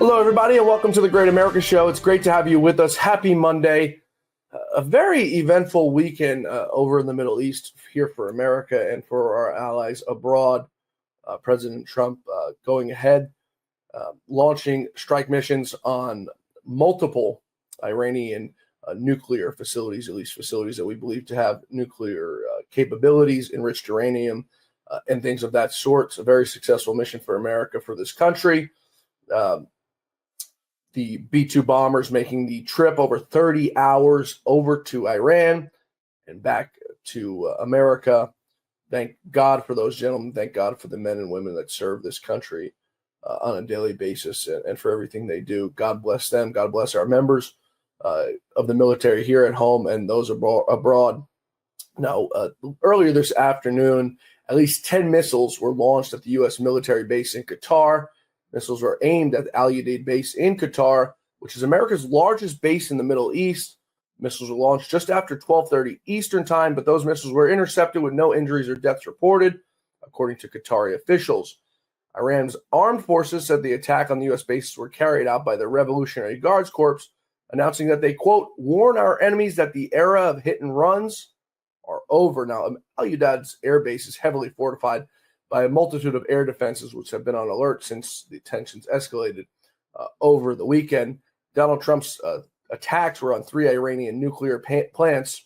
Hello, everybody, and welcome to the Great America Show. It's great to have you with us. Happy Monday. A very eventful weekend over in the Middle East here for America and for our allies abroad. President Trump going ahead, launching strike missions on multiple Iranian nuclear facilities, at least facilities that we believe to have nuclear capabilities, enriched uranium, and things of that sort. It's a very successful mission for America, for this country. The B-2 bombers making the trip over 30 hours over to Iran and back to America. Thank God for those gentlemen. Thank God for the men and women that serve this country on a daily basis and for everything they do. God bless them. God bless our members of the military here at home and those abroad. Now, earlier this afternoon, at least 10 missiles were launched at the U.S. military base in Qatar. Missiles were aimed at the Al Udeid base in Qatar, which is America's largest base in the Middle East. Missiles were launched just after 12:30 Eastern time, but those missiles were intercepted with no injuries or deaths reported, according to Qatari officials. Iran's armed forces said the attack on the U.S. bases were carried out by the Revolutionary Guards Corps, announcing that they, quote, warn our enemies that the era of hit and runs are over. Now, Al Udeid's air base is heavily fortified by a multitude of air defenses, which have been on alert since the tensions escalated over the weekend. Donald Trump's attacks were on 3 Iranian nuclear plants.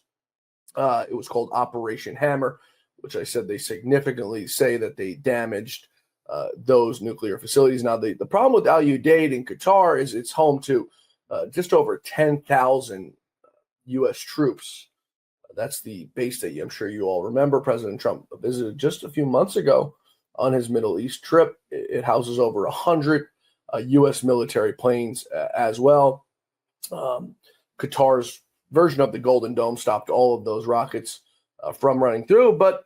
It was called Operation Hammer, which I said they significantly say that they damaged those nuclear facilities. Now, the problem with Al Udeid in Qatar is it's home to just over 10,000 U.S. troops. That's the base that I'm sure you all remember. President Trump visited just a few months ago on his Middle East trip. It houses over 100 U.S. military planes as well. Qatar's version of the Golden Dome stopped all of those rockets from running through, but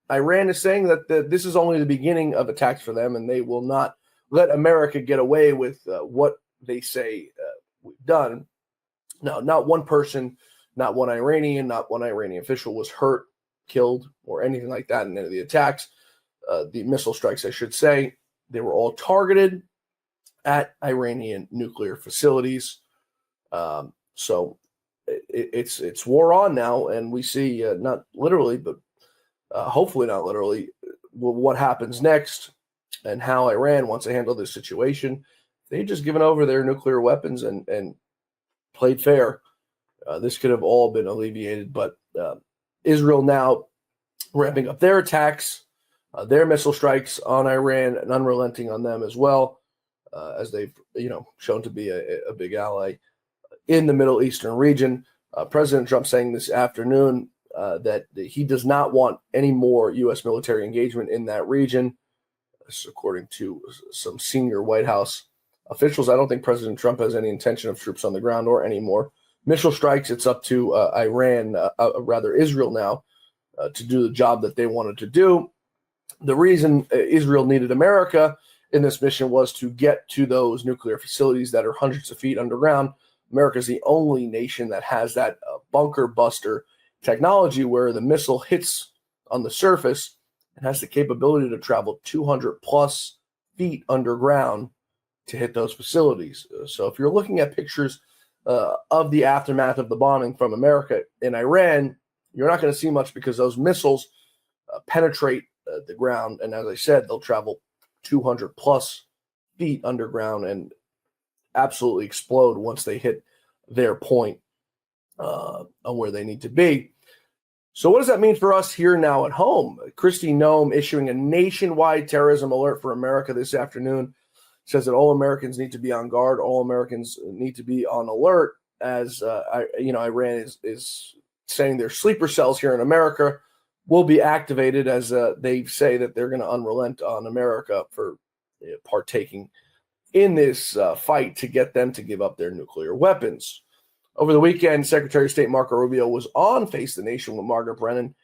Iran is saying that this is only the beginning of attacks for them, and they will not let America get away with what they say we've done. Now, not one person, not one Iranian official was hurt, killed, or anything like that in any of the attacks. The missile strikes, I should say, they were all targeted at Iranian nuclear facilities. So it's war on now, and we see not literally, but hopefully not literally, what happens next and how Iran wants to handle this situation. They've just given over their nuclear weapons and played fair. This could have all been alleviated, but Israel now ramping up their attacks, their missile strikes on Iran, and unrelenting on them as well, as they've shown to be a big ally in the Middle Eastern region. President Trump saying this afternoon that he does not want any more U.S. military engagement in that region. This is according to some senior White House officials. I don't think President Trump has any intention of troops on the ground or any more missile strikes. It's up to Israel now to do the job that they wanted to do. The reason Israel needed America in this mission was to get to those nuclear facilities that are hundreds of feet underground. America is the only nation that has that bunker buster technology where the missile hits on the surface and has the capability to travel 200 plus feet underground to hit those facilities. So if you're looking at pictures of the aftermath of the bombing from America in Iran, you're not going to see much because those missiles penetrate the ground. And as I said, they'll travel 200 plus feet underground and absolutely explode once they hit their point on where they need to be. So what does that mean for us here now at home? Kristi Noem issuing a nationwide terrorism alert for America this afternoon. Says that all Americans need to be on guard. All Americans need to be on alert as Iran is saying their sleeper cells here in America will be activated as they say that they're going to unrelent on America for partaking in this fight to get them to give up their nuclear weapons. Over the weekend, Secretary of State Marco Rubio was on Face the Nation with Margaret Brennan,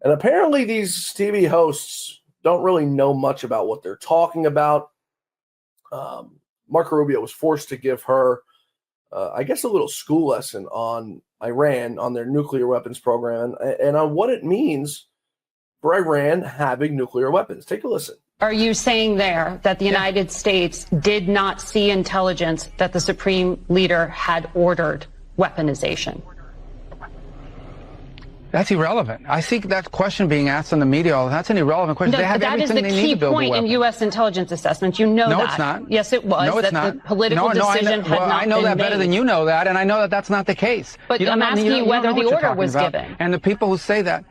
and apparently these TV hosts don't really know much about what they're talking about. Marco Rubio was forced to give her, a little school lesson on Iran, on their nuclear weapons program, and on what it means for Iran having nuclear weapons. Take a listen. Are you saying there that the United States did not see intelligence that the Supreme Leader had ordered weaponization? That's irrelevant. I see that question being asked in the media. That's an irrelevant question. No, they have that is everything the they need key to build a point in weapon. U.S. intelligence assessments. You know that. No, it's not. Yes, it was. No, it's that not. The political decision had not been made. I know that better than you know that, and I know that that's not the case. But I'm asking you whether the order was given. And the people who say that,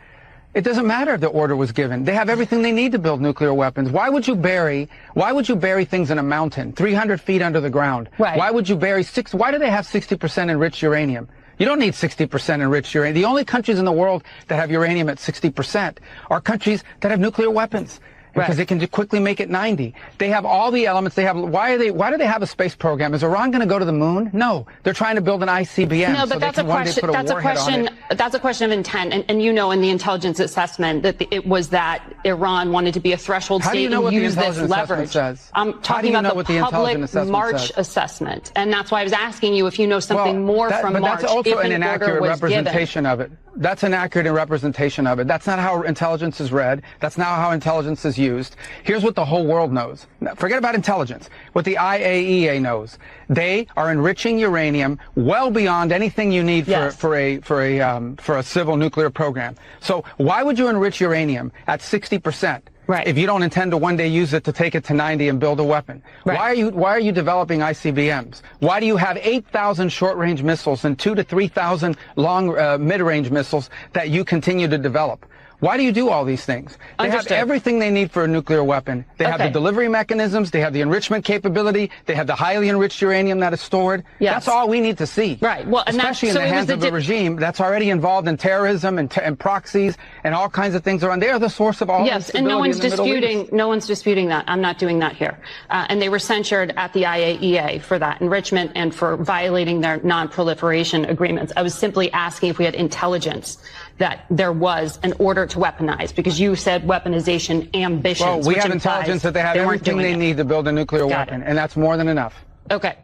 it doesn't matter if the order was given. They have everything they need to build nuclear weapons. Why would you bury things in a mountain, 300 feet under the ground? Right. Why would you bury why do they have 60% enriched uranium? You don't need 60% enriched uranium. The only countries in the world that have uranium at 60% are countries that have nuclear weapons. Because they can quickly make it 90. They have all the elements. They have. Why do they have a space program? Is Iran going to go to the moon? No, they're trying to build an ICBM. No, but so that's they can one day put a warhead on it. That's a question of intent. And you know, in the intelligence assessment, that it was that Iran wanted to be a threshold state and use this leverage. I'm talking about the public March assessment, and that's why I was asking you if you know something more from March. But that's also an inaccurate representation of it. That's an accurate representation of it. That's not how intelligence is read. That's not how intelligence is used. Here's what the whole world knows. Forget about intelligence. What the IAEA knows. They are enriching uranium well beyond anything you need for a civil nuclear program. So why would you enrich uranium at 60%? Right. If you don't intend to one day use it to take it to 90 and build a weapon. Right. Why are you developing ICBMs? Why do you have 8,000 short-range missiles and 2,000 to 3,000 long mid-range missiles that you continue to develop? Why do you do all these things? They have everything they need for a nuclear weapon. They have the delivery mechanisms. They have the enrichment capability. They have the highly enriched uranium that is stored. Yes. That's all we need to see. Right. Well, especially in the hands of a regime that's already involved in terrorism and proxies and all kinds of things around. They are the source of all this and no one's disputing. No one's disputing that. I'm not doing that here. And they were censured at the IAEA for that enrichment and for violating their non-proliferation agreements. I was simply asking if we had intelligence that there was an order to weaponize, because you said weaponization ambitions. Well, we have intelligence that they have everything they need to build a nuclear weapon, and that's more than enough. Okay.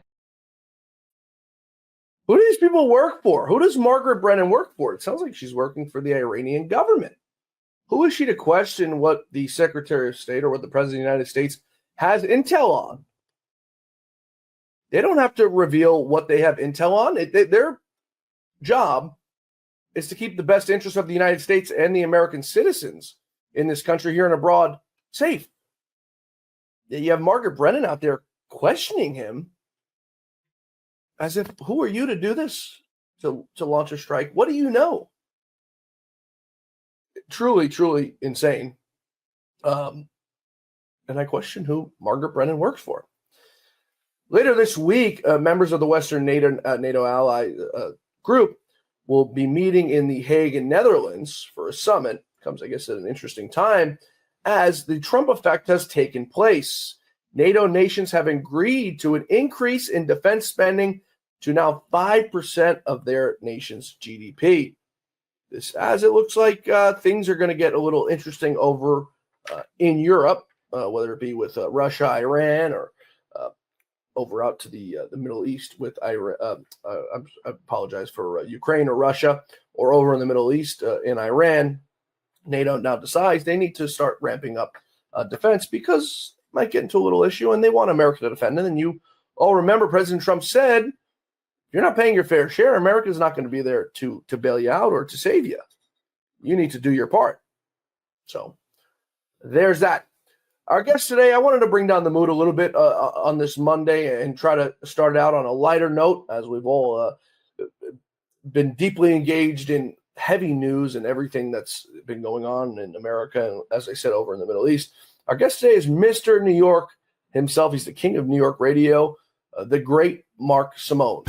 Who do these people work for? Who does Margaret Brennan work for? It sounds like she's working for the Iranian government. Who is she to question what the Secretary of State or what the President of the United States has intel on? They don't have to reveal what they have intel on. Their job is to keep the best interests of the United States and the American citizens in this country here and abroad safe. You have Margaret Brennan out there questioning him as if, who are you to do this, to launch a strike? What do you know? Truly, truly insane. And I question who Margaret Brennan works for. Later this week, members of the Western NATO ally group will be meeting in The Hague in Netherlands for a summit. Comes, I guess, at an interesting time as the Trump effect has taken place. NATO nations have agreed to an increase in defense spending to now 5% of their nation's GDP. This, as it looks like things are going to get a little interesting over in Europe, whether it be with Russia, Iran, or over out to the Middle East with Iran. I apologize for Ukraine or Russia, or over in the Middle East in Iran. NATO now decides they need to start ramping up defense because it might get into a little issue, and they want America to defend it. And you all remember President Trump said, if you're not paying your fair share, America's not going to be there to bail you out or to save you. You need to do your part. So there's that. Our guest today, I wanted to bring down the mood a little bit on this Monday and try to start out on a lighter note, as we've all been deeply engaged in heavy news and everything that's been going on in America, and as I said, over in the Middle East. Our guest today is Mr. New York himself. He's the king of New York radio, the great Mark Simone.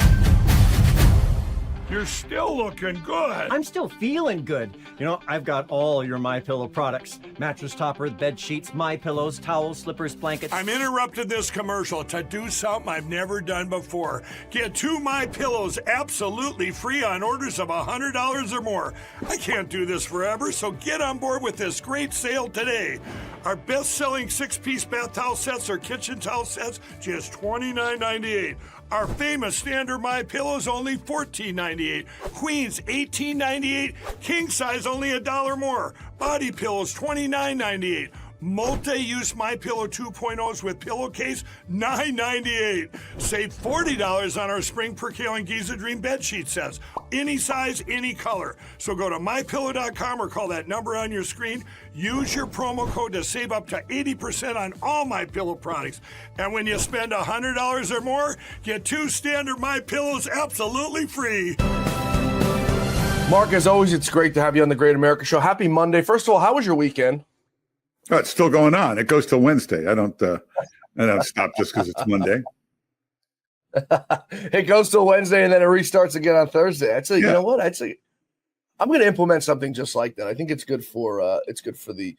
You're still looking good. I'm still feeling good. You know, I've got all your MyPillow products. Mattress topper, bed sheets, MyPillows, towels, slippers, blankets. I'm interrupting this commercial to do something I've never done before. Get 2 MyPillows absolutely free on orders of $100 or more. I can't do this forever, so get on board with this great sale today. Our best-selling 6-piece bath towel sets or kitchen towel sets, just $29.98. Our famous standard MyPillows only $14.98. Queens $18.98. King size only $1 more. Body pillows $29.98. Multi-use MyPillow 2.0s with pillowcase, $9.98. Save $40 on our spring percale and Giza Dream bed sheet sets. Any size, any color. So go to MyPillow.com or call that number on your screen. Use your promo code to save up to 80% on all MyPillow products. And when you spend $100 or more, get 2 standard MyPillows absolutely free. Mark, as always, it's great to have you on the Great America Show. Happy Monday. First of all, how was your weekend? Oh, it's still going on. It goes till Wednesday. I don't stop just because it's Monday. It goes till Wednesday and then it restarts again on Thursday. I'd say, You know what? I'd say I'm going to implement something just like that. I think it's good for the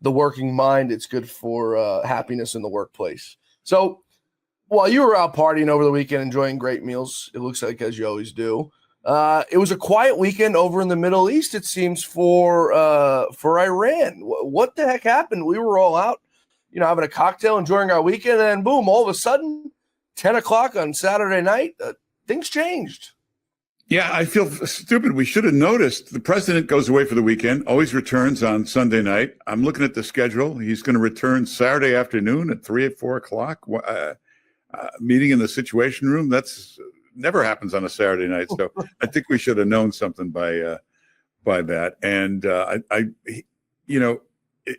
working mind. It's good for happiness in the workplace. So while you were out partying over the weekend, enjoying great meals, it looks like, as you always do, it was a quiet weekend over in the Middle East, it seems, for Iran. What the heck happened? We were all out, having a cocktail, enjoying our weekend, and boom, all of a sudden, 10 o'clock on Saturday night, things changed. Yeah, I feel stupid. We should have noticed. The president goes away for the weekend, always returns on Sunday night. I'm looking at the schedule. He's going to return Saturday afternoon at 3 or 4 o'clock. Meeting in the Situation Room. That's never happens on a Saturday night. So I think we should have known something by that. And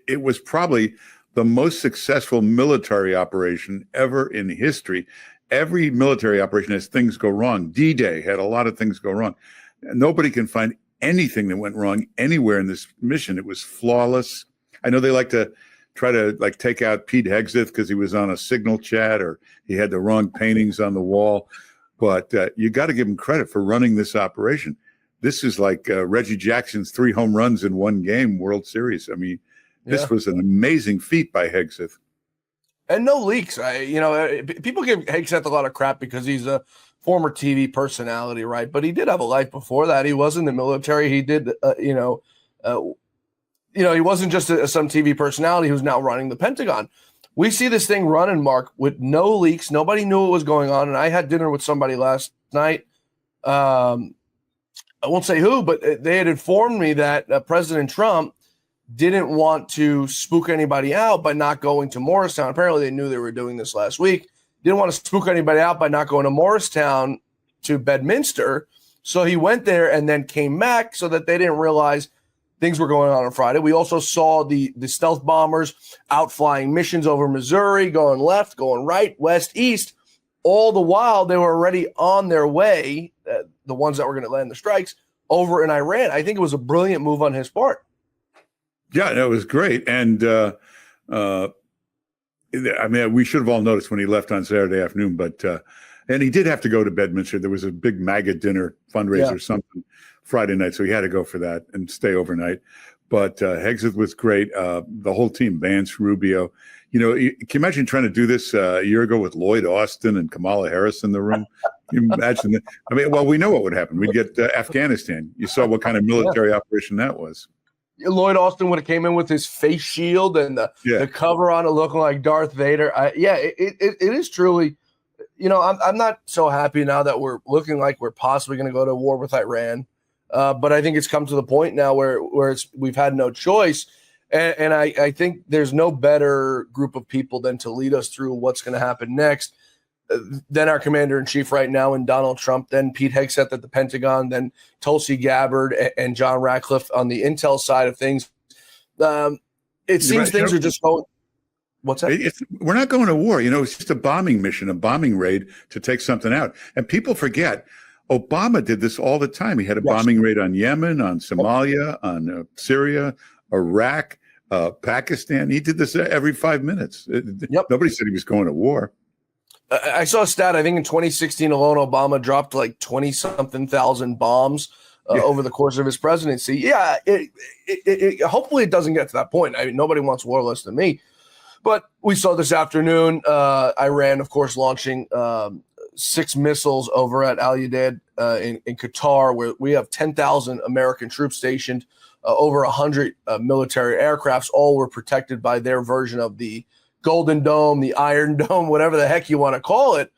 it was probably the most successful military operation ever in history. Every military operation has things go wrong. D-Day had a lot of things go wrong. Nobody can find anything that went wrong anywhere in this mission. It was flawless. I know they like to try to take out Pete Hegseth because he was on a signal chat or he had the wrong paintings on the wall. But you got to give him credit for running this operation. This is like Reggie Jackson's 3 home runs in one game, World Series. I mean, this was an amazing feat by Hegseth. And no leaks. People give Hegseth a lot of crap because he's a former TV personality, right? But he did have a life before that. He was in the military. He did, he wasn't just some TV personality who's now running the Pentagon. We see this thing running, Mark, with no leaks. Nobody knew what was going on. And I had dinner with somebody last night. I won't say who, but they had informed me that President Trump didn't want to spook anybody out by not going to Morristown. Apparently, they knew they were doing this last week. Didn't want to spook anybody out by not going to Morristown to Bedminster. So he went there and then came back so that they didn't realize things were going on Friday. We also saw the stealth bombers out flying missions over Missouri, going left, going right, west, east. All the while, they were already on their way, the ones that were going to land the strikes, over in Iran. I think it was a brilliant move on his part. Yeah, it was great. And, we should have all noticed when he left on Saturday afternoon, but and he did have to go to Bedminster. There was a big MAGA dinner fundraiser or something Friday night, so he had to go for that and stay overnight. But Hegseth was great. The whole team, Vance, Rubio. Can you imagine trying to do this a year ago with Lloyd Austin and Kamala Harris in the room? Can you imagine that? I mean, well, we know what would happen. We'd get Afghanistan. You saw what kind of military operation that was. Lloyd Austin would have came in with his face shield and the cover on it looking like Darth Vader. It is truly, I'm not so happy now that we're looking like we're possibly going to go to war with Iran. But I think it's come to the point now where we've had no choice. And I think there's no better group of people than to lead us through what's going to happen next than our commander-in-chief right now and Donald Trump, then Pete Hegseth at the Pentagon, then Tulsi Gabbard and John Ratcliffe on the intel side of things. It seems things are just going – what's that? We're not going to war. It's just a bombing mission, a bombing raid to take something out. And people forget Obama did this all the time. He had a bombing raid on Yemen, on Somalia, on Syria, Iraq, Pakistan. He did this every 5 minutes. Nobody said he was going to war. I saw a stat. I think in 2016 alone, Obama dropped like 20-something thousand bombs over the course of his presidency. Yeah, hopefully it doesn't get to that point. I mean, nobody wants war less than me. But we saw this afternoon, Iran, of course, launching 6 missiles over at Al Udeid in Qatar, where we have 10,000 American troops stationed, over 100 military aircrafts. All were protected by their version of the Golden Dome, the Iron Dome, whatever the heck you want to call it.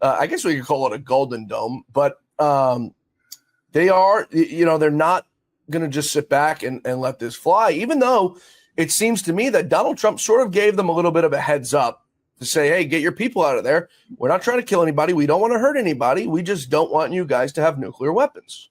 I guess we could call it a Golden Dome, but they are, they're not going to just sit back and let this fly, even though it seems to me that Donald Trump sort of gave them a little bit of a heads up to say, hey, get your people out of there. We're not trying to kill anybody. We don't want to hurt anybody. We just don't want you guys to have nuclear weapons.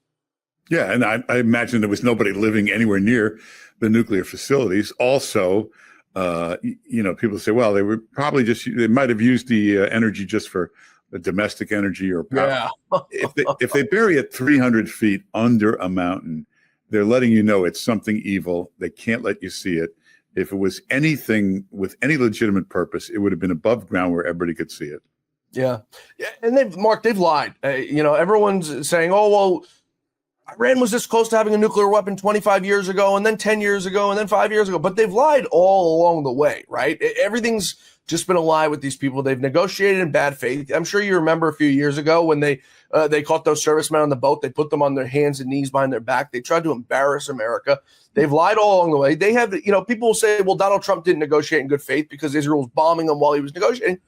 Yeah, and I imagine there was nobody living anywhere near the nuclear facilities. Also, people say, well, they might have used the energy just for the domestic energy or power. Yeah. if they bury it 300 feet under a mountain, they're letting you know it's something evil. They can't let you see it. If it was anything with any legitimate purpose, it would have been above ground where everybody could see it. Yeah. And they've lied. Everyone's saying, oh, well, Iran was this close to having a nuclear weapon 25 years ago, and then 10 years ago, and then 5 years ago. But they've lied all along the way, right? Everything's just been a lie with these people. They've negotiated in bad faith. I'm sure you remember a few years ago when they caught those servicemen on the boat. They put them on their hands and knees behind their back. They tried to embarrass America. They've lied all along the way. They have, people will say, well, Donald Trump didn't negotiate in good faith because Israel was bombing them while he was negotiating.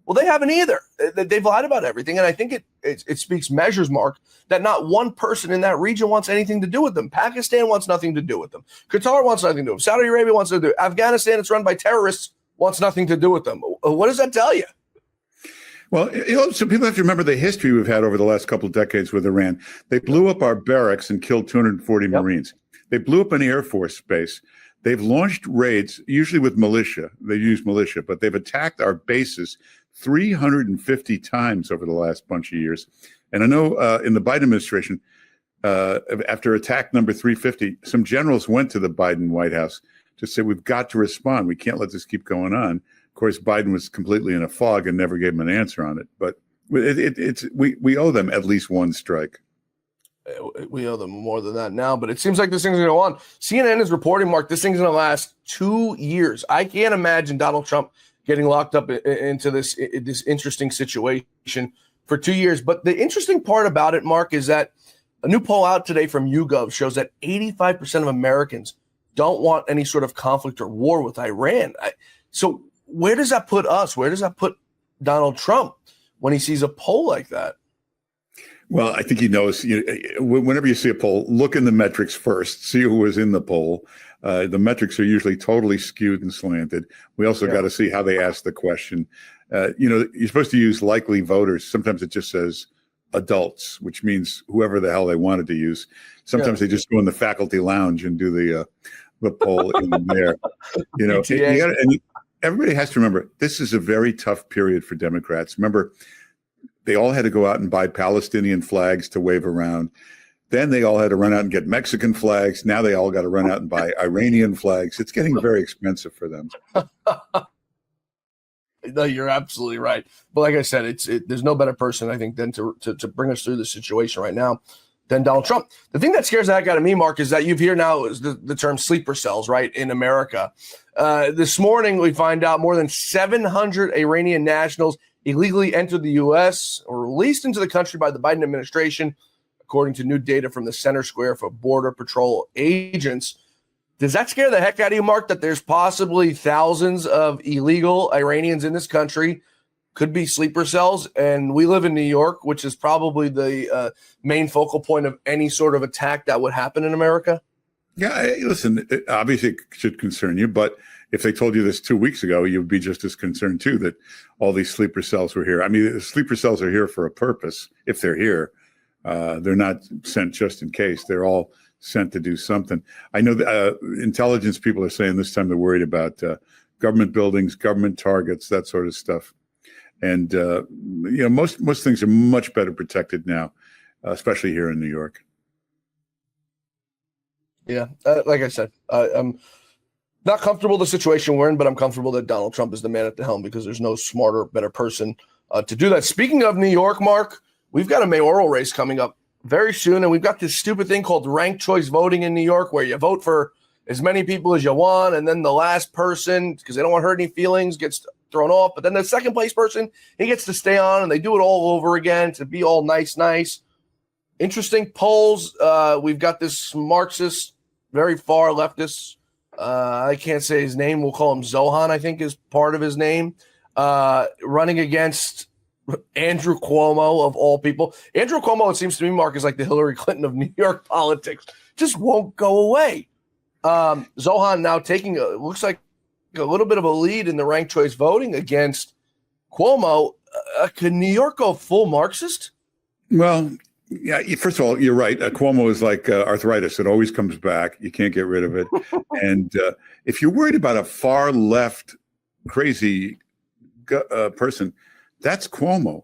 Well, they haven't either. They've lied about everything. And I think it speaks measures, Mark, that not one person in that region wants anything to do with them. Pakistan wants nothing to do with them. Qatar wants nothing to do with them. Saudi Arabia wants to do it. Afghanistan, it's run by terrorists, wants nothing to do with them. What does that tell you? Well, so people have to remember the history we've had over the last couple of decades with Iran. They blew up our barracks and killed 240 Marines. They blew up an Air Force base. They've launched raids, usually with militia. They use militia, but they've attacked our bases 350 times over the last bunch of years. And I know in the Biden administration, after attack number 350, some generals went to the Biden White House to say, we've got to respond. We can't let this keep going on. Of course, Biden was completely in a fog and never gave him an answer on it. But we owe them at least one strike. We owe them more than that now, but it seems like this thing's going to go on. CNN is reporting, Mark, this thing's going to last 2 years. I can't imagine Donald Trump getting locked up into this interesting situation for 2 years. But the interesting part about it, Mark, is that a new poll out today from YouGov shows that 85% of Americans don't want any sort of conflict or war with Iran. So where does that put us? Where does that put Donald Trump when he sees a poll like that? Well, I think he knows, whenever you see a poll, look in the metrics first, see who was in the poll. The metrics are usually totally skewed and slanted. We also got to see how they ask the question. You're supposed to use likely voters. Sometimes it just says adults, which means whoever the hell they wanted to use. Sometimes they just go in the faculty lounge and do the poll in there. And everybody has to remember, this is a very tough period for Democrats. Remember, they all had to go out and buy Palestinian flags to wave around. Then they all had to run out and get Mexican flags. Now they all got to run out and buy Iranian flags. It's getting very expensive for them. No, you're absolutely right. But like I said, there's no better person, I think, than to bring us through the situation right now than Donald Trump. The thing that scares the heck out of me, Mark, is that you've heard now is the term sleeper cells, right, in America. This morning, we find out more than 700 Iranian nationals illegally entered the U.S. or released into the country by the Biden administration, according to new data from the Center Square for Border Patrol agents. Does that scare the heck out of you, Mark, that there's possibly thousands of illegal Iranians in this country, could be sleeper cells, and we live in New York, which is probably the main focal point of any sort of attack that would happen in America? Yeah, listen, obviously it should concern you, but if they told you this 2 weeks ago, you'd be just as concerned, too, that all these sleeper cells were here. I mean, the sleeper cells are here for a purpose, if they're here. They're not sent just in case. They're all sent to do something. I know the intelligence people are saying this time they're worried about government buildings, government targets, that sort of stuff. And, most things are much better protected now, especially here in New York. Yeah, like I said, I'm not comfortable with the situation we're in, but I'm comfortable that Donald Trump is the man at the helm because there's no smarter, better person to do that. Speaking of New York, Mark, we've got a mayoral race coming up very soon, and we've got this stupid thing called ranked choice voting in New York where you vote for as many people as you want, and then the last person, because they don't want to hurt any feelings, gets thrown off. But then the second place person, he gets to stay on, and they do it all over again to be all nice. Interesting polls. We've got this Marxist, very far leftist, I can't say his name. We'll call him Zohan, I think is part of his name, running against Andrew Cuomo, of all people. Andrew Cuomo, it seems to me, Mark, is like the Hillary Clinton of New York politics. Just won't go away. Zohan now taking looks like a little bit of a lead in the ranked choice voting against Cuomo. Can New York go full Marxist? Well, yeah. First of all, you're right. Cuomo is like arthritis; it always comes back. You can't get rid of it. And if you're worried about a far left crazy person, that's Cuomo.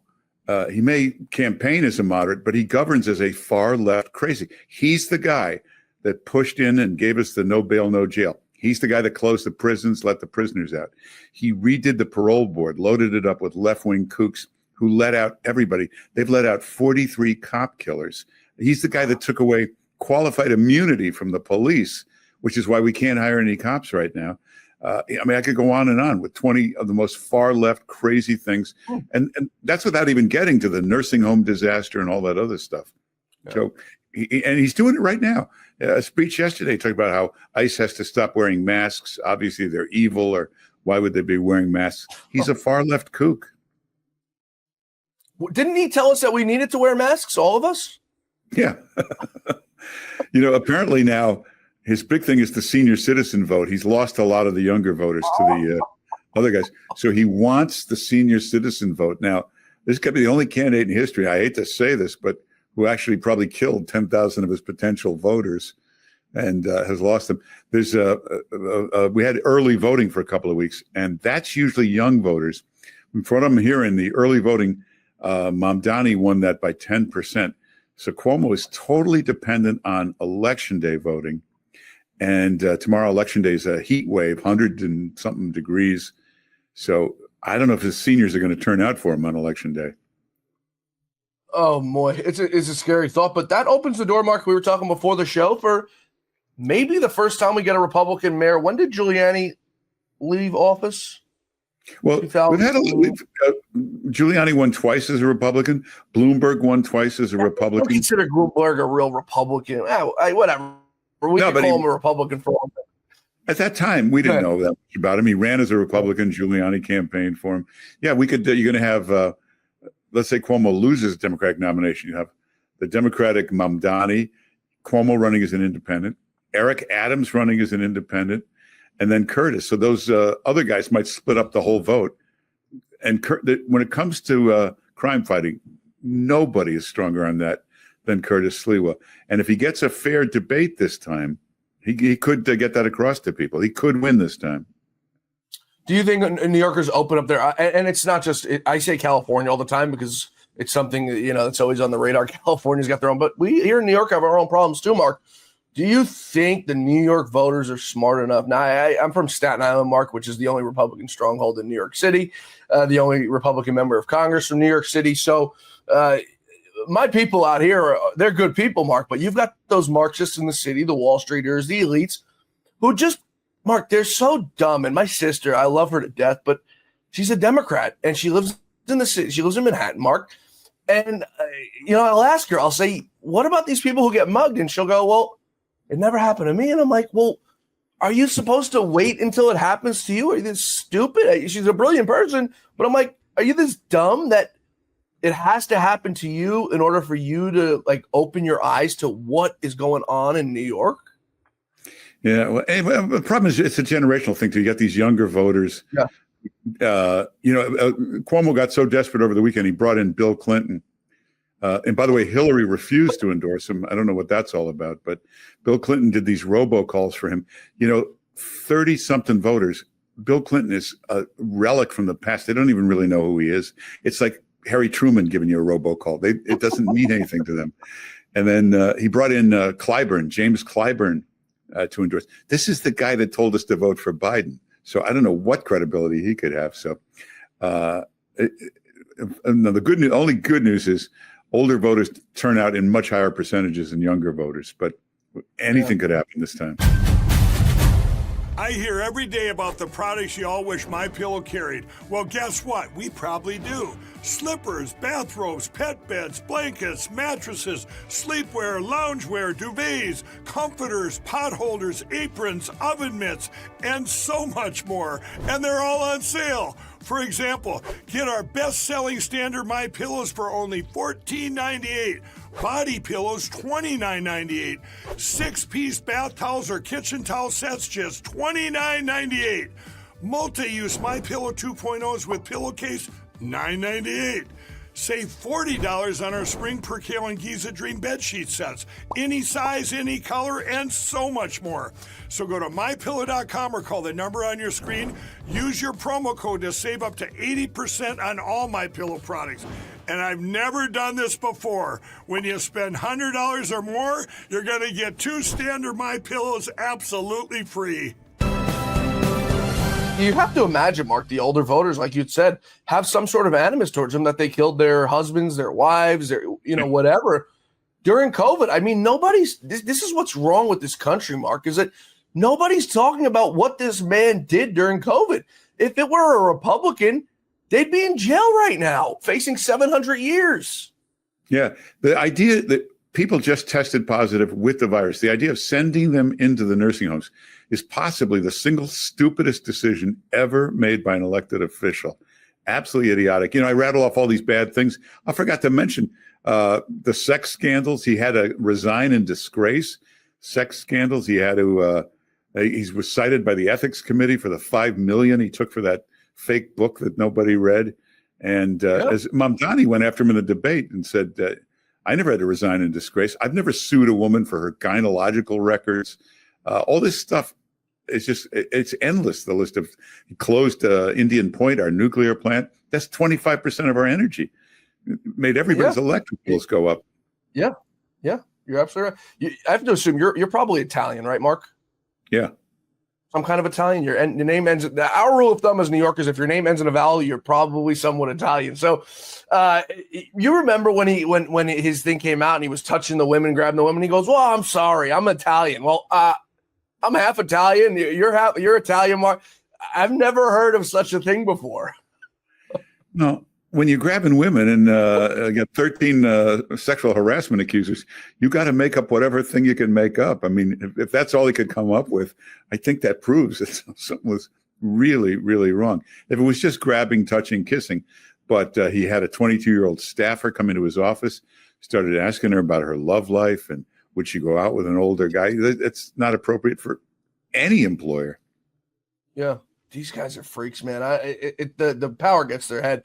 He may campaign as a moderate, but he governs as a far left crazy. He's the guy that pushed in and gave us the no bail, no jail. He's the guy that closed the prisons, let the prisoners out. He redid the parole board, loaded it up with left-wing kooks who let out everybody. They've let out 43 cop killers. He's the guy that took away qualified immunity from the police, which is why we can't hire any cops right now. I mean, I could go on with 20 of the most far-left crazy things. And that's without even getting to the nursing home disaster and all that other stuff. Yeah. So, and he's doing it right now. A speech yesterday talking about how ICE has to stop wearing masks. Obviously, they're evil, or why would they be wearing masks? He's a far-left kook. Didn't he tell us that we needed to wear masks, all of us? Yeah. Apparently now his big thing is the senior citizen vote. He's lost a lot of the younger voters to the other guys. So he wants the senior citizen vote. Now, this could be the only candidate in history, I hate to say this, but who actually probably killed 10,000 of his potential voters and has lost them. There's we had early voting for a couple of weeks, and that's usually young voters. From what I'm hearing, the early voting, Mamdani won that by 10%. So Cuomo is totally dependent on election day voting. And tomorrow, election day is a heat wave, 100 and something degrees. So I don't know if his seniors are going to turn out for him on election day. Oh, boy. It's a scary thought. But that opens the door, Mark. We were talking before the show for maybe the first time we get a Republican mayor. When did Giuliani leave office? Well, Giuliani won twice as a Republican. Bloomberg won twice as a Republican. I don't consider Bloomberg a real Republican. Whatever. We can call him a Republican for all that. At that time, we didn't know that much about him. He ran as a Republican. Giuliani campaigned for him. Yeah, we could. You're going to have, let's say Cuomo loses the Democratic nomination. You have the Democratic Mamdani, Cuomo running as an independent, Eric Adams running as an independent, and then Curtis. So those other guys might split up the whole vote. And when it comes to crime fighting, nobody is stronger on that than Curtis Sliwa. And if he gets a fair debate this time, he could get that across to people. He could win this time. Do you think New Yorkers open up their, and it's not just, I say California all the time because it's something that's always on the radar. California's got their own, but we here in New York have our own problems too, Mark. Do you think the New York voters are smart enough? Now, I'm from Staten Island, Mark, which is the only Republican stronghold in New York City, the only Republican member of Congress from New York City. So my people out here, they're good people, Mark, but you've got those Marxists in the city, the Wall Streeters, the elites, who just, Mark, they're so dumb. And my sister, I love her to death, but she's a Democrat, and she lives in the city. She lives in Manhattan, Mark. And, I'll ask her, I'll say, what about these people who get mugged? And she'll go, well, it never happened to me. And I'm like, well, are you supposed to wait until it happens to you? Are you this stupid? She's a brilliant person, but I'm like, are you this dumb that it has to happen to you in order for you to open your eyes to what is going on in New York? Yeah. Well, the problem is it's a generational thing too. You got these younger voters. Yeah. Cuomo got so desperate over the weekend, he brought in Bill Clinton. And by the way, Hillary refused to endorse him. I don't know what that's all about, but Bill Clinton did these robocalls for him. 30-something voters. Bill Clinton is a relic from the past. They don't even really know who he is. It's like Harry Truman giving you a robocall. It doesn't mean anything to them. And then he brought in James Clyburn, to endorse. This is the guy that told us to vote for Biden. So I don't know what credibility he could have. So the only good news is older voters turn out in much higher percentages than younger voters, but anything could happen this time. I hear every day about the products you all wish MyPillow carried. Well, guess what? We probably do. Slippers, bathrobes, pet beds, blankets, mattresses, sleepwear, loungewear, duvets, comforters, pot holders, aprons, oven mitts, and so much more. And they're all on sale. For example, get our best-selling standard MyPillows for only $14.98. Body pillows, $29.98. 6-piece bath towels or kitchen towel sets, just $29.98. Multi-use MyPillow 2.0s with pillowcase, $9.98. Save $40 on our Spring Percale and Giza Dream bedsheet sets. Any size, any color, and so much more. So go to MyPillow.com or call the number on your screen. Use your promo code to save up to 80% on all MyPillow products. And I've never done this before. When you spend $100 or more, you're going to get 2 standard MyPillows absolutely free. You have to imagine, Mark, the older voters, like you said, have some sort of animus towards them, that they killed their husbands, their wives, their, whatever during COVID. I mean, this is what's wrong with this country, Mark, is that nobody's talking about what this man did during COVID. If it were a Republican, they'd be in jail right now, facing 700 years. Yeah. The idea that people just tested positive with the virus, the idea of sending them into the nursing homes is possibly the single stupidest decision ever made by an elected official. Absolutely idiotic. I rattle off all these bad things. I forgot to mention the sex scandals. He had to resign in disgrace. Sex scandals. He had to, he was cited by the ethics committee for the $5 million he took for that fake book that nobody read. And as Mamdani went after him in the debate and said, I never had to resign in disgrace. I've never sued a woman for her gynecological records. All this stuff is it's endless. The list of closed Indian Point, our nuclear plant, that's 25% of our energy. It made everybody's electric bills go up. Yeah. You're absolutely right. I have to assume you're probably Italian, right, Mark? Yeah. Some kind of Italian. Your name ends. Our rule of thumb as New Yorkers, if your name ends in a vowel, you're probably somewhat Italian. So, you remember when his thing came out and he was touching the women, grabbing the women. He goes, "Well, I'm sorry, I'm Italian." Well, I'm half Italian. You're Italian, Mark. I've never heard of such a thing before. No. When you're grabbing women and get 13 sexual harassment accusers, you got to make up whatever thing you can make up. I mean, if that's all he could come up with, I think that proves that something was really, really wrong. If it was just grabbing, touching, kissing, but he had a 22-year-old staffer come into his office, started asking her about her love life and would she go out with an older guy. It's not appropriate for any employer. Yeah, these guys are freaks, man. The power gets their head.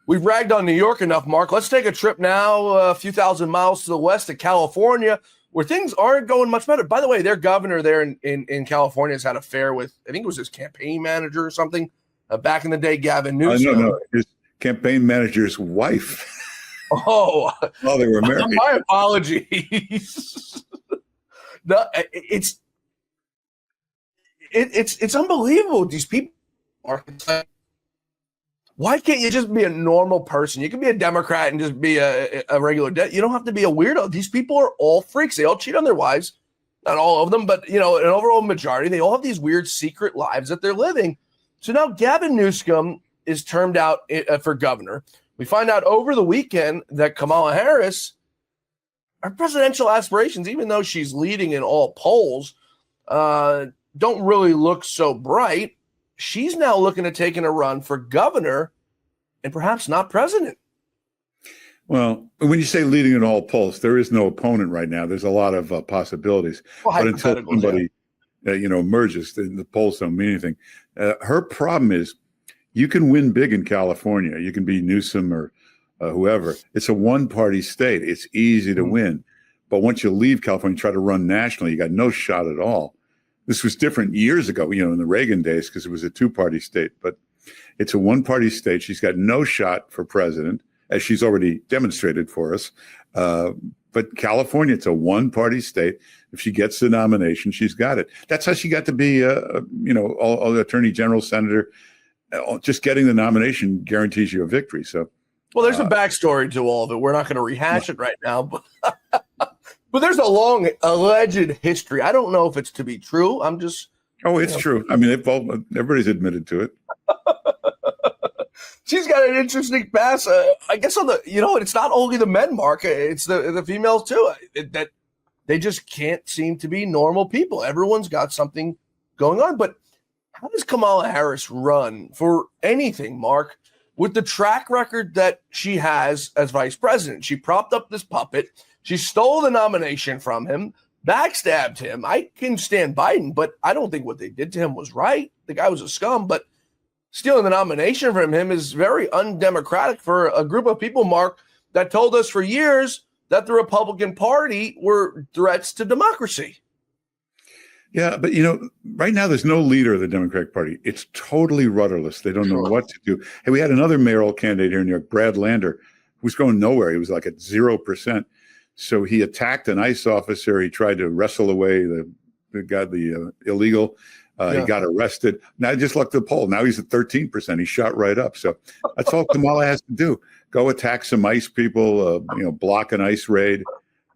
We've ragged on New York enough, Mark. Let's take a trip now a few thousand miles to the west of California, where things aren't going much better. By the way, their governor there in California has had an affair with, I think it was his campaign manager or something, back in the day, Gavin Newsom. No, his campaign manager's wife. Oh, they were married. My apologies. No, it's unbelievable. These people are. Why can't you just be a normal person? You can be a Democrat and just be a regular. You don't have to be a weirdo. These people are all freaks. They all cheat on their wives. Not all of them, but an overall majority. They all have these weird secret lives that they're living. So now Gavin Newsom is termed out for governor. We find out over the weekend that Kamala Harris, her presidential aspirations, even though she's leading in all polls, don't really look so bright. She's now looking at taking a run for governor and perhaps not president. Well, when you say leading in all polls, there is no opponent right now. There's a lot of possibilities. But until somebody emerges, the polls don't mean anything. Her problem is you can win big in California. You can be Newsom or whoever. It's a one-party state. It's easy to win. But once you leave California, try to run nationally, you got no shot at all. This was different years ago, in the Reagan days, because it was a two-party state. But it's a one-party state. She's got no shot for president, as she's already demonstrated for us. But California, it's a one-party state. If she gets the nomination, she's got it. That's how she got to be, all the attorney general, senator. Just getting the nomination guarantees you a victory. So, well, there's a backstory to all of it. We're not going to rehash it right now, but. But there's a long alleged history. I don't know if it's to be true. I'm just. Oh, it's true. I mean, everybody's admitted to it. She's got an interesting past. I guess on the, it's not only the men, Mark. It's the females too. That they just can't seem to be normal people. Everyone's got something going on. But how does Kamala Harris run for anything, Mark? With the track record that she has as vice president, she propped up this puppet. She stole the nomination from him, backstabbed him. I can stand Biden, but I don't think what they did to him was right. The guy was a scum, but stealing the nomination from him is very undemocratic for a group of people, Mark, that told us for years that the Republican Party were threats to democracy. Yeah, but right now there's no leader of the Democratic Party. It's totally rudderless. They don't know what to do. Hey, we had another mayoral candidate here in New York, Brad Lander, who's going nowhere. He was like at 0%. So he attacked an ICE officer. He tried to wrestle away the illegal. He got arrested. Now just look at the poll. Now he's at 13%. He shot right up. So that's all Kamala has to do. Go attack some ICE people, block an ICE raid.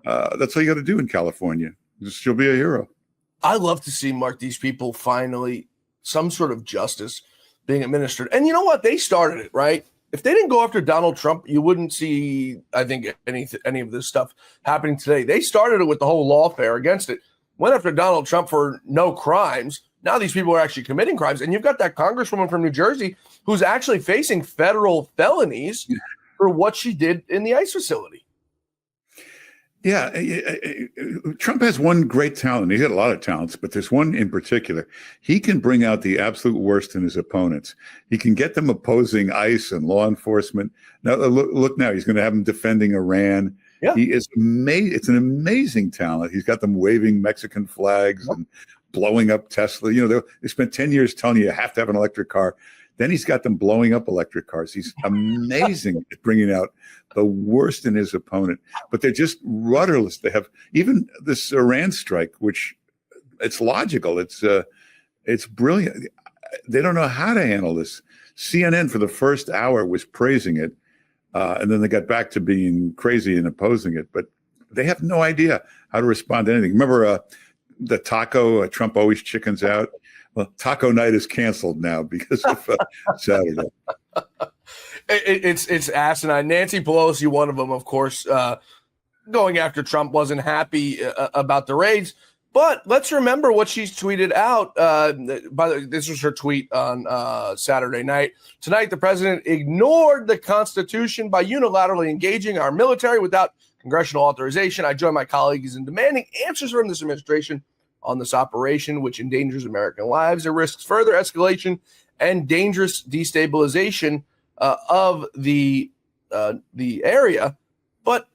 That's all you got to do in California. She'll be a hero. I love to see, Mark, these people finally, some sort of justice being administered. And you know what? They started it, right? If they didn't go after Donald Trump, you wouldn't see, I think, any of this stuff happening today. They started it with the whole lawfare against it. Went after Donald Trump for no crimes. Now these people are actually committing crimes. And you've got that congresswoman from New Jersey who's actually facing federal felonies for what she did in the ICE facility. Yeah, Trump has one great talent. He's got a lot of talents, but there's one in particular. He can bring out the absolute worst in his opponents. He can get them opposing ICE and law enforcement. Now, look now, he's going to have them defending Iran. Yeah. He is amazing. It's an amazing talent. He's got them waving Mexican flags and blowing up Tesla. They spent 10 years telling you have to have an electric car. Then he's got them blowing up electric cars. He's amazing at bringing out the worst in his opponent, but they're just rudderless. They have even this Iran strike, which it's logical. It's brilliant. They don't know how to handle this. CNN for the first hour was praising it. And then they got back to being crazy and opposing it, but they have no idea how to respond to anything. Remember the taco, Trump always chickens out. Well, taco night is canceled now because of Saturday. It's asinine. Nancy Pelosi, one of them, of course, going after Trump, wasn't happy about the raids. But let's remember what she's tweeted out. This was her tweet on Saturday night. Tonight, the president ignored the Constitution by unilaterally engaging our military without congressional authorization. I join my colleagues in demanding answers from this administration on this operation, which endangers American lives and risks further escalation and dangerous destabilization of the area. But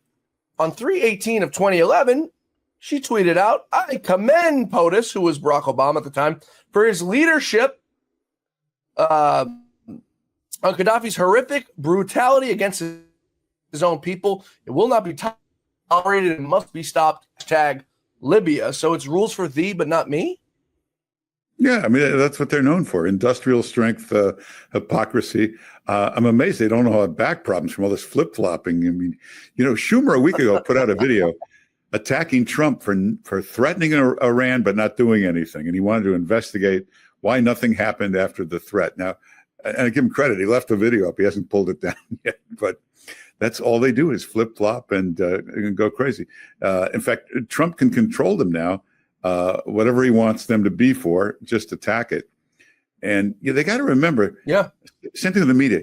on 3/18 of 2011, she tweeted out, I commend POTUS, who was Barack Obama at the time, for his leadership on Gaddafi's horrific brutality against his own people. It will not be tolerated and must be stopped. #Libya. So it's rules for thee, but not me? Yeah, I mean, that's what they're known for. Industrial strength, hypocrisy. I'm amazed they don't know how to have back problems from all this flip-flopping. I mean, Schumer a week ago put out a video attacking Trump for threatening Iran but not doing anything. And he wanted to investigate why nothing happened after the threat. Now, and I give him credit, he left the video up. He hasn't pulled it down yet. But that's all they do is flip-flop and go crazy. In fact, Trump can control them now. Whatever he wants them to be for, just attack it. And they got to remember, same thing with the media,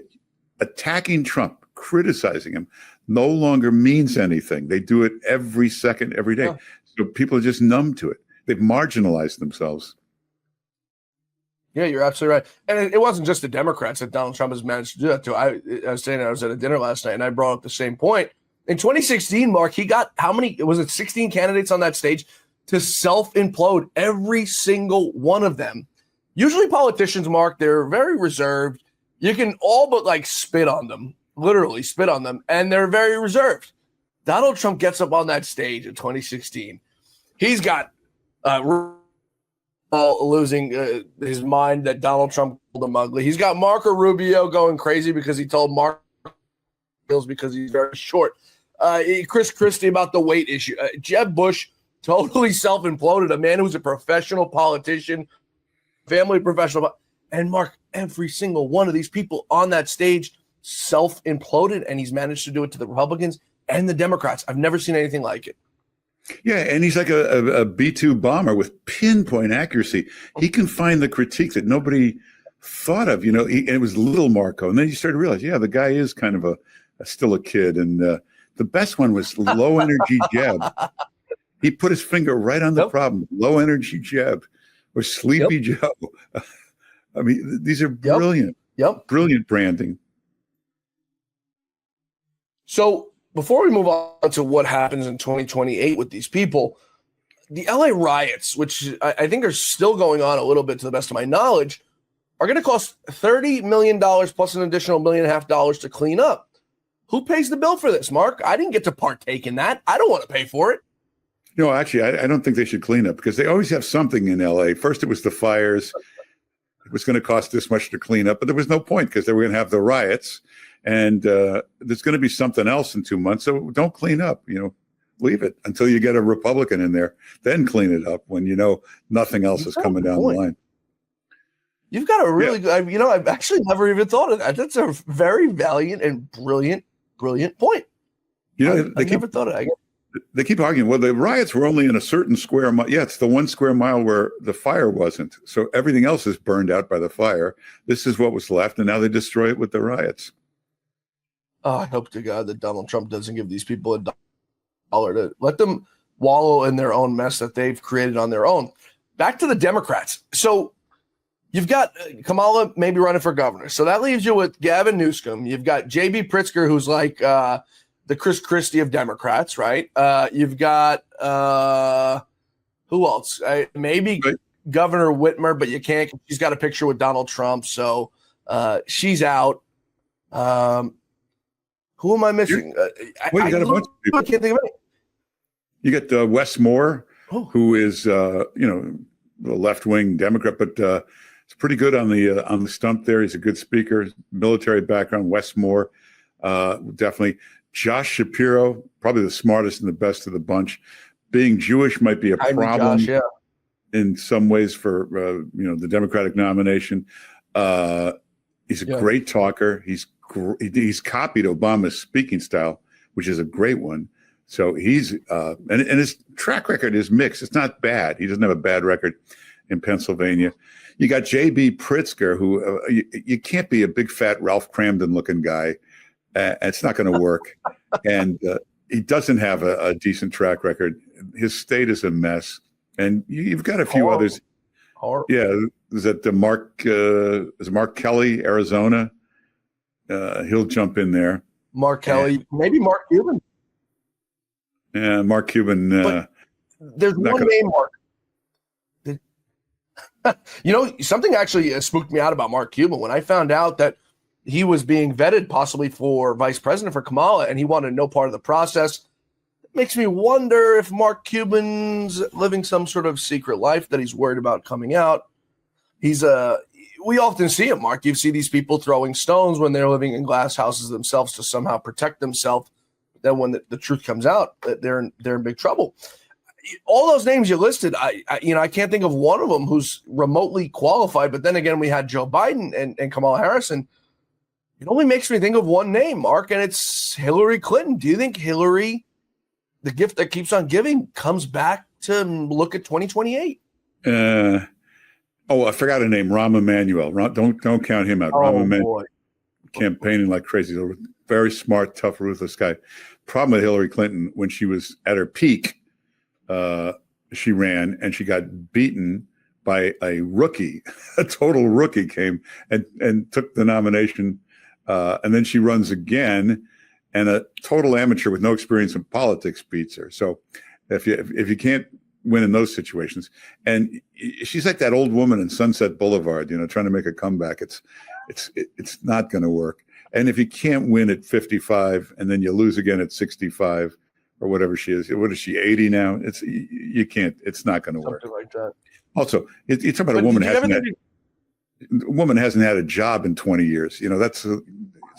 attacking Trump, criticizing him no longer means anything. They do it every second, every day. So people are just numb to it. They've marginalized themselves. Yeah, you're absolutely right. And it wasn't just the Democrats that Donald Trump has managed to do that to. I was saying I was at a dinner last night and I brought up the same point. In 2016, Mark, he got how many? Was it 16 candidates on that stage to self-implode, every single one of them? Usually politicians, Mark, they're very reserved. You can all but spit on them, literally spit on them, and they're very reserved. Donald Trump gets up on that stage in 2016. He's got losing his mind that Donald Trump called him ugly. He's got Marco Rubio going crazy because he told Mark because he's very short. Chris Christie about the weight issue. Jeb Bush totally self-imploded, a man who's a professional politician, family professional. And Mark, every single one of these people on that stage self-imploded, and he's managed to do it to the Republicans and the Democrats. I've never seen anything like it. Yeah, and he's like a B-2 bomber with pinpoint accuracy. He can find the critique that nobody thought of. And it was little Marco. And then you start to realize, the guy is kind of still a kid. And The best one was low energy Jeb. He put his finger right on the problem. Low energy Jeb or Sleepy Joe. I mean, these are brilliant. Brilliant branding. So before we move on to what happens in 2028 with these people, the LA riots, which I think are still going on a little bit to the best of my knowledge, are going to cost $30 million plus an additional $1.5 million to clean up. Who pays the bill for this, Mark? I didn't get to partake in that. I don't want to pay for it. No, actually, I don't think they should clean up because they always have something in LA. First, it was the fires. It was going to cost this much to clean up, but there was no point because they were going to have the riots. And there's going to be something else in 2 months. So don't clean up, leave it until you get a Republican in there. Then clean it up when nothing else is coming down the line. You've got a really good, I've actually never even thought of that. That's a very valiant and brilliant point. I never thought of it. They keep arguing, well, the riots were only in a certain square mile. Yeah, it's the 1 square mile where the fire wasn't. So everything else is burned out by the fire. This is what was left, and now they destroy it with the riots. Oh, I hope to God that Donald Trump doesn't give these people $1 to let them wallow in their own mess that they've created on their own. Back to the Democrats. So you've got Kamala maybe running for governor. So that leaves you with Gavin Newsom. You've got J.B. Pritzker, who's like the Chris Christie of Democrats, right? You've got who else? Maybe Governor Whitmer, but you can't. She's got a picture with Donald Trump, so she's out. Who am I missing? You got a bunch of people. I can't think of it. You got Wes Moore, who is the left-wing Democrat, but he's pretty good on the stump there. He's a good speaker, military background. Wes Moore, definitely. Josh Shapiro, probably the smartest and the best of the bunch. Being Jewish might be a problem in some ways for the Democratic nomination. He's a great talker. He's copied Obama's speaking style, which is a great one. So he's and his track record is mixed. It's not bad. He doesn't have a bad record in Pennsylvania. You got J.B. Pritzker, who you can't be a big fat Ralph Cramden looking guy. It's not going to work. And he doesn't have a decent track record. His state is a mess. And you've got a few others. Yeah, is that Mark Kelly, Arizona? He'll jump in there. Mark Kelly, maybe Mark Cuban. Yeah, Mark Cuban. There's one name, Mark. Something actually spooked me out about Mark Cuban when I found out that he was being vetted possibly for vice president for Kamala, and he wanted no part of the process. It makes me wonder if Mark Cuban's living some sort of secret life that he's worried about coming out. We often see it, Mark. You see these people throwing stones when they're living in glass houses themselves to somehow protect themselves. Then when the truth comes out, they're in big trouble. All those names you listed, I can't think of one of them who's remotely qualified. But then again, we had Joe Biden and Kamala Harris, and it only makes me think of one name, Mark, and it's Hillary Clinton. Do you think Hillary, the gift that keeps on giving, comes back to look at 2028? I forgot a name, Rahm Emanuel. Don't count him out. Rahm Emanuel, campaigning like crazy. Very smart, tough, ruthless guy. Problem with Hillary Clinton, when she was at her peak, she ran and she got beaten by a rookie. A total rookie came and took the nomination. And then she runs again, and a total amateur with no experience in politics beats her. So if you can't win in those situations, and she's like that old woman in Sunset Boulevard, trying to make a comeback. It's not going to work. And if you can't win at 55 and then you lose again at 65 or whatever she is, what is she, 80 now? You can't. It's not going to work. Something like that. Also, it's about a woman hasn't had a job in 20 years. It's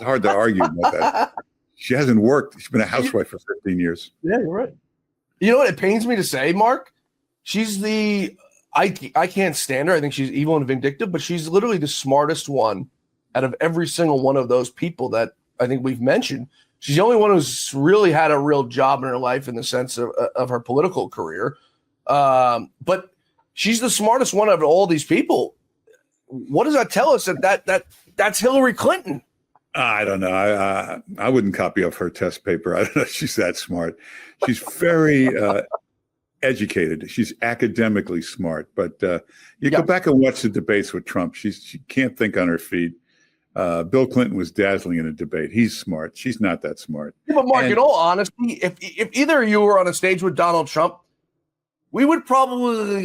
hard to argue about that. She hasn't worked. She's been a housewife for 15 years. Yeah, you're right. You know what it pains me to say, Mark? She's I can't stand her. I think she's evil and vindictive, but she's literally the smartest one out of every single one of those people that I think we've mentioned. She's the only one who's really had a real job in her life in the sense of her political career. But she's the smartest one of all these people. What does that tell us? That's Hillary Clinton. I don't know. I wouldn't copy off her test paper. I don't know if she's that smart. She's very educated. She's academically smart. But you go back and watch the debates with Trump. She can't think on her feet. Bill Clinton was dazzling in a debate. He's smart. She's not that smart. Yeah, but Mark, in all honesty, if either of you were on a stage with Donald Trump, we would probably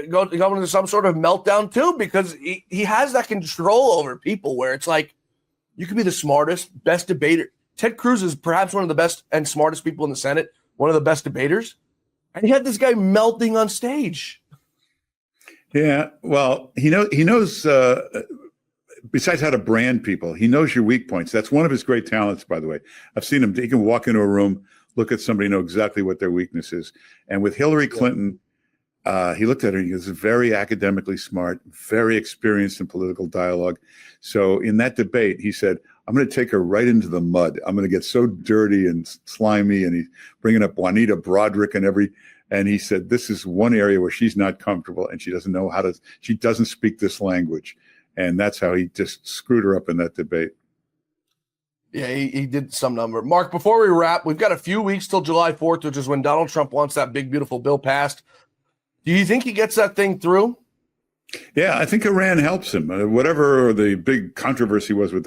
go into some sort of meltdown too, because he has that control over people where it's like, you could be the smartest, best debater. Ted Cruz is perhaps one of the best and smartest people in the Senate, one of the best debaters. And he had this guy melting on stage. Yeah, well, he knows besides how to brand people, he knows your weak points. That's one of his great talents, by the way. I've seen him. He can walk into a room, look at somebody, know exactly what their weakness is. And with Hillary Clinton, he looked at her, he was very academically smart, very experienced in political dialogue. So in that debate, he said, I'm going to take her right into the mud. I'm going to get so dirty and slimy. And he's bringing up Juanita Broderick and he said, this is one area where she's not comfortable and she doesn't know she doesn't speak this language. And that's how he just screwed her up in that debate. Yeah, he did some number. Mark, before we wrap, we've got a few weeks till July 4th, which is when Donald Trump wants that big, beautiful bill passed. Do you think he gets that thing through? Yeah, I think Iran helps him. Whatever the big controversy was with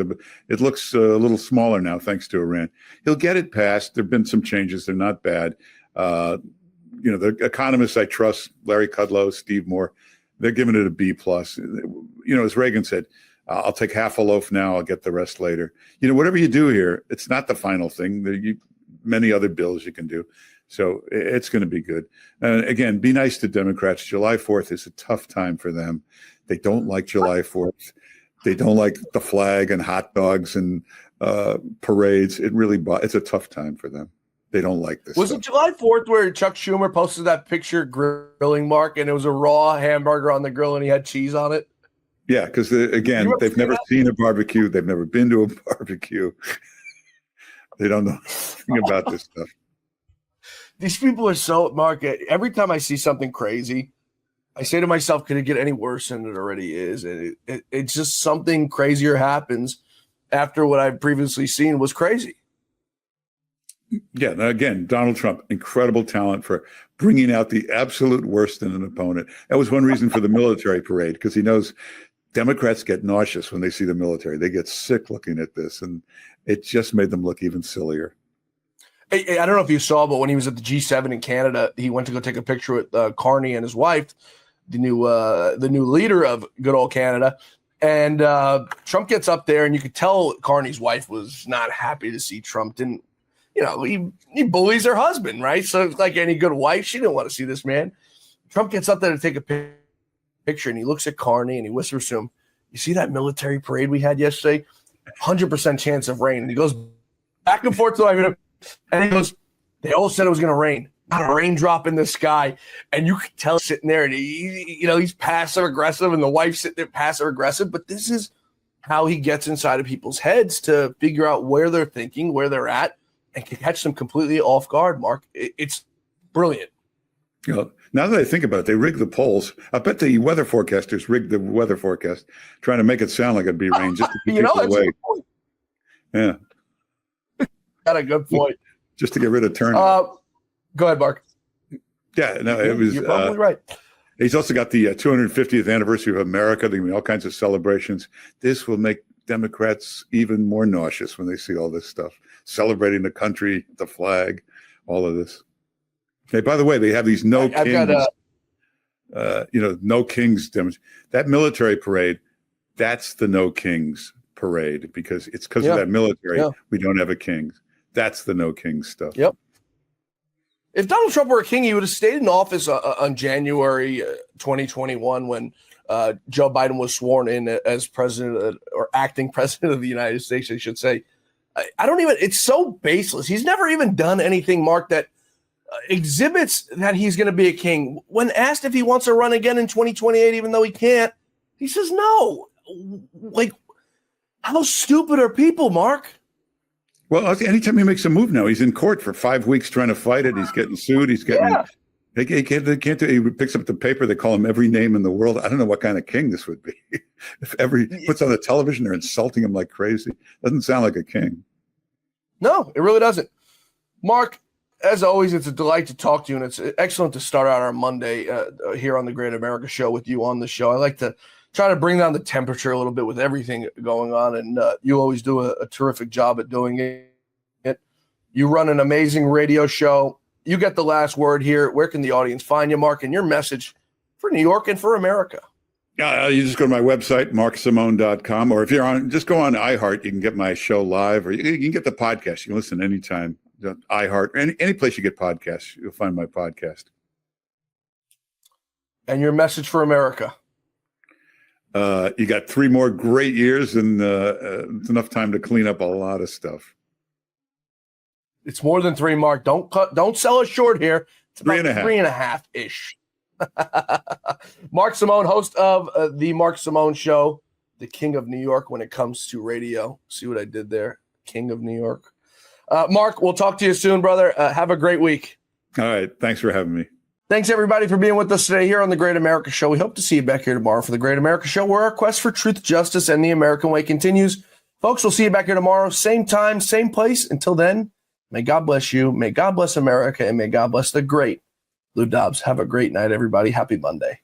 it looks a little smaller now, thanks to Iran. He'll get it passed. There have been some changes. They're not bad. The economists I trust, Larry Kudlow, Steve Moore, they're giving it a B+. As Reagan said, I'll take half a loaf now. I'll get the rest later. Whatever you do here, it's not the final thing. There are many other bills you can do. So it's going to be good. Again, be nice to Democrats. July 4th is a tough time for them. They don't like July 4th. They don't like the flag and hot dogs and parades. It's a tough time for them. They don't like this. Was it July 4th where Chuck Schumer posted that picture grilling, Mark, and it was a raw hamburger on the grill and he had cheese on it? Yeah, because again, they've never seen a barbecue. They've never been to a barbecue. They don't know anything about this stuff. These people are so, Mark, every time I see something crazy, I say to myself, could it get any worse than it already is? And it's just something crazier happens after what I've previously seen was crazy. Yeah, again, Donald Trump, incredible talent for bringing out the absolute worst in an opponent. That was one reason for the military parade, because he knows Democrats get nauseous when they see the military. They get sick looking at this, and it just made them look even sillier. I don't know if you saw, but when he was at the G7 in Canada, he went to go take a picture with Carney and his wife, the new leader of good old Canada. And Trump gets up there, and you could tell Carney's wife was not happy to see Trump. Didn't, he bullies her husband, right? So it's like any good wife, she didn't want to see this man. Trump gets up there to take a picture, and he looks at Carney and he whispers to him, "You see that military parade we had yesterday? 100% chance of rain." And he goes back and forth to and he goes, "They all said it was going to rain. Not a raindrop in the sky." And you could tell sitting there, and he's passive aggressive, and the wife's sitting there passive aggressive. But this is how he gets inside of people's heads to figure out where they're thinking, where they're at, and can catch them completely off guard. Mark, it's brilliant. Now that I think about it, they rigged the polls. I bet the weather forecasters rigged the weather forecast, trying to make it sound like it'd be rain just to keep people away. Yeah. Got a good point. Just to get rid of turnout. Go ahead, Mark. Yeah, no, it was. You're probably right. He's also got the 250th anniversary of America. There'll be all kinds of celebrations. This will make Democrats even more nauseous when they see all this stuff, celebrating the country, the flag, all of this. Hey, by the way, they have these no kings. No kings demonstration. That military parade, that's the no kings parade, because it's because of that military. We don't have a king. That's the no king stuff. Yep. If Donald Trump were a king, he would have stayed in office on January 2021 when Joe Biden was sworn in as president or acting president of the United States, I should say. It's so baseless. He's never even done anything, Mark, that exhibits that he's going to be a king. When asked if he wants to run again in 2028, even though he can't, he says no. Like, how stupid are people, Mark? Well, anytime he makes a move now, he's in court for 5 weeks trying to fight it. He's getting sued. He's getting He picks up the paper. They call him every name in the world. I don't know what kind of king this would be. If puts on the television, they're insulting him like crazy. Doesn't sound like a king. No, it really doesn't. Mark, as always, it's a delight to talk to you, and it's excellent to start out our Monday here on the Great America Show with you on the show. I like to try to bring down the temperature a little bit with everything going on, and you always do a terrific job at doing it. You run an amazing radio show. You get the last word here. Where can the audience find you, Mark, and your message for New York and for America? You just go to my website, marksimone.com, or if you're on, just go on iHeart. You can get my show live, or you can get the podcast. You can listen anytime. iHeart, any place you get podcasts, you'll find my podcast. And your message for America? You got 3 more great years, and it's enough time to clean up a lot of stuff. It's more than 3, Mark. Don't sell us short here. It's about 3.5-ish. Mark Simone, host of the Mark Simone Show, the king of New York when it comes to radio. See what I did there? King of New York. Mark, we'll talk to you soon, brother. Have a great week. All right. Thanks for having me. Thanks, everybody, for being with us today here on the Great America Show. We hope to see you back here tomorrow for the Great America Show, where our quest for truth, justice, and the American way continues. Folks, we'll see you back here tomorrow, same time, same place. Until then, may God bless you, may God bless America, and may God bless the great Lou Dobbs. Have a great night, everybody. Happy Monday.